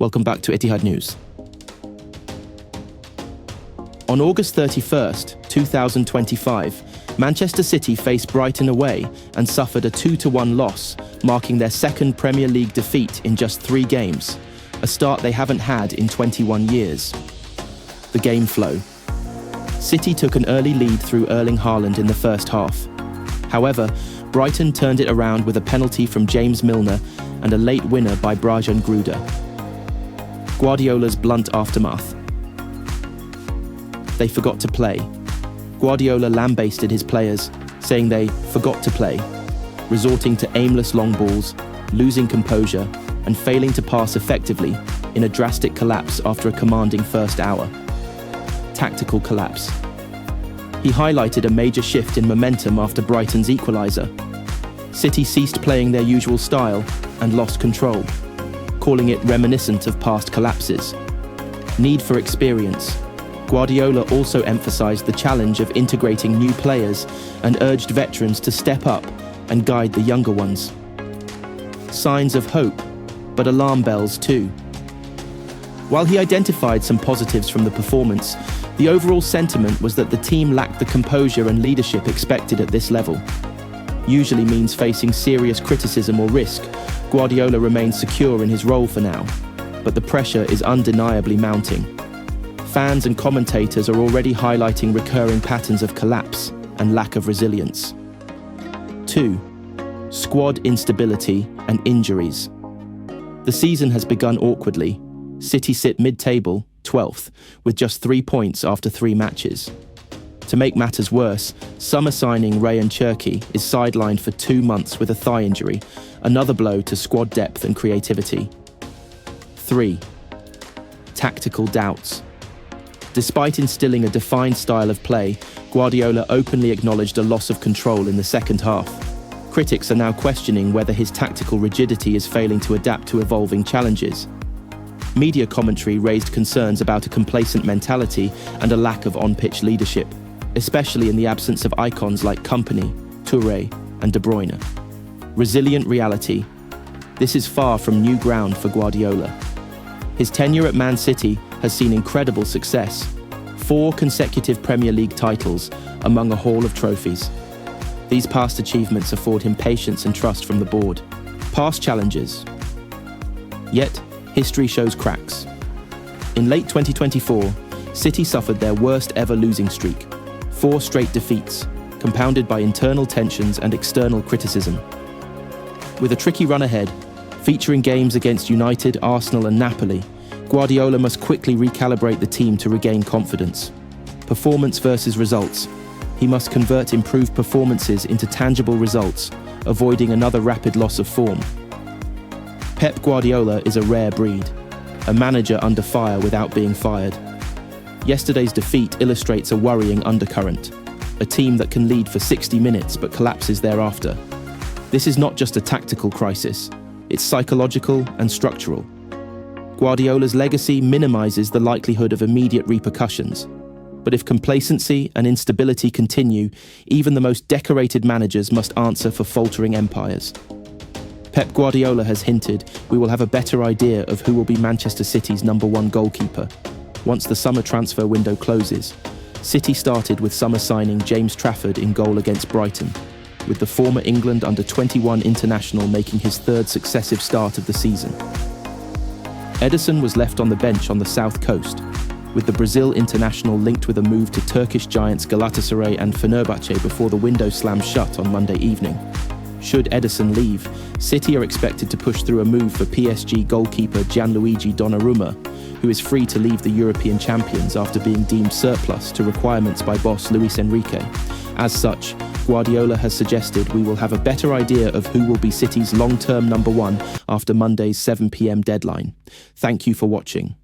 Welcome back to Etihad News. On August 31st, 2025, Manchester City faced Brighton away and suffered a 2-1 loss, marking their second Premier League defeat in just 3 games, a start they haven't had in 21 years. The game flow. City took an early lead through Erling Haaland in the first half. However, Brighton turned it around with a penalty from James Milner and a late winner by Brajan Gruda. Guardiola's blunt aftermath. They forgot to play. Guardiola lambasted his players, saying they forgot to play, resorting to aimless long balls, losing composure, and failing to pass effectively in a drastic collapse after a commanding first hour. Tactical collapse. He highlighted a major shift in momentum after Brighton's equaliser. City ceased playing their usual style and lost control, calling it reminiscent of past collapses. Need for experience. Guardiola also emphasised the challenge of integrating new players and urged veterans to step up and guide the younger ones. Signs of hope, but alarm bells too. While he identified some positives from the performance, the overall sentiment was that the team lacked the composure and leadership expected at this level. Usually means facing serious criticism or risk, Guardiola remains secure in his role for now, but the pressure is undeniably mounting. Fans and commentators are already highlighting recurring patterns of collapse and lack of resilience. 2. Squad instability and injuries. The season has begun awkwardly. City sit mid-table, 12th, with just 3 points after 3 matches. To make matters worse, summer signing Rayan Cherki is sidelined for 2 months with a thigh injury, another blow to squad depth and creativity. 3. Tactical doubts. Despite instilling a defined style of play, Guardiola openly acknowledged a loss of control in the second half. Critics are now questioning whether his tactical rigidity is failing to adapt to evolving challenges. Media commentary raised concerns about a complacent mentality and a lack of on-pitch leadership, especially in the absence of icons like Kompany, Touré, and De Bruyne. Resilient reality. This is far from new ground for Guardiola. His tenure at Man City has seen incredible success. 4 consecutive Premier League titles among a haul of trophies. These past achievements afford him patience and trust from the board. Past challenges. Yet, history shows cracks. In late 2024, City suffered their worst ever losing streak. 4 straight defeats, compounded by internal tensions and external criticism. With a tricky run ahead, featuring games against United, Arsenal and Napoli, Guardiola must quickly recalibrate the team to regain confidence. Performance versus results. He must convert improved performances into tangible results, avoiding another rapid loss of form. Pep Guardiola is a rare breed, a manager under fire without being fired. Yesterday's defeat illustrates a worrying undercurrent, a team that can lead for 60 minutes but collapses thereafter. This is not just a tactical crisis, it's psychological and structural. Guardiola's legacy minimises the likelihood of immediate repercussions, but if complacency and instability continue, even the most decorated managers must answer for faltering empires. Pep Guardiola has hinted we will have a better idea of who will be Manchester City's #1 goalkeeper once the summer transfer window closes. City started with summer signing James Trafford in goal against Brighton, with the former England under-21 international making his 3rd successive start of the season. Ederson was left on the bench on the south coast, with the Brazil international linked with a move to Turkish giants Galatasaray and Fenerbahce before the window slammed shut on Monday evening. Should Ederson leave, City are expected to push through a move for PSG goalkeeper Gianluigi Donnarumma, who is free to leave the European champions after being deemed surplus to requirements by boss Luis Enrique. As such, Guardiola has suggested we will have a better idea of who will be City's long-term #1 after Monday's 7 p.m. deadline. Thank you for watching.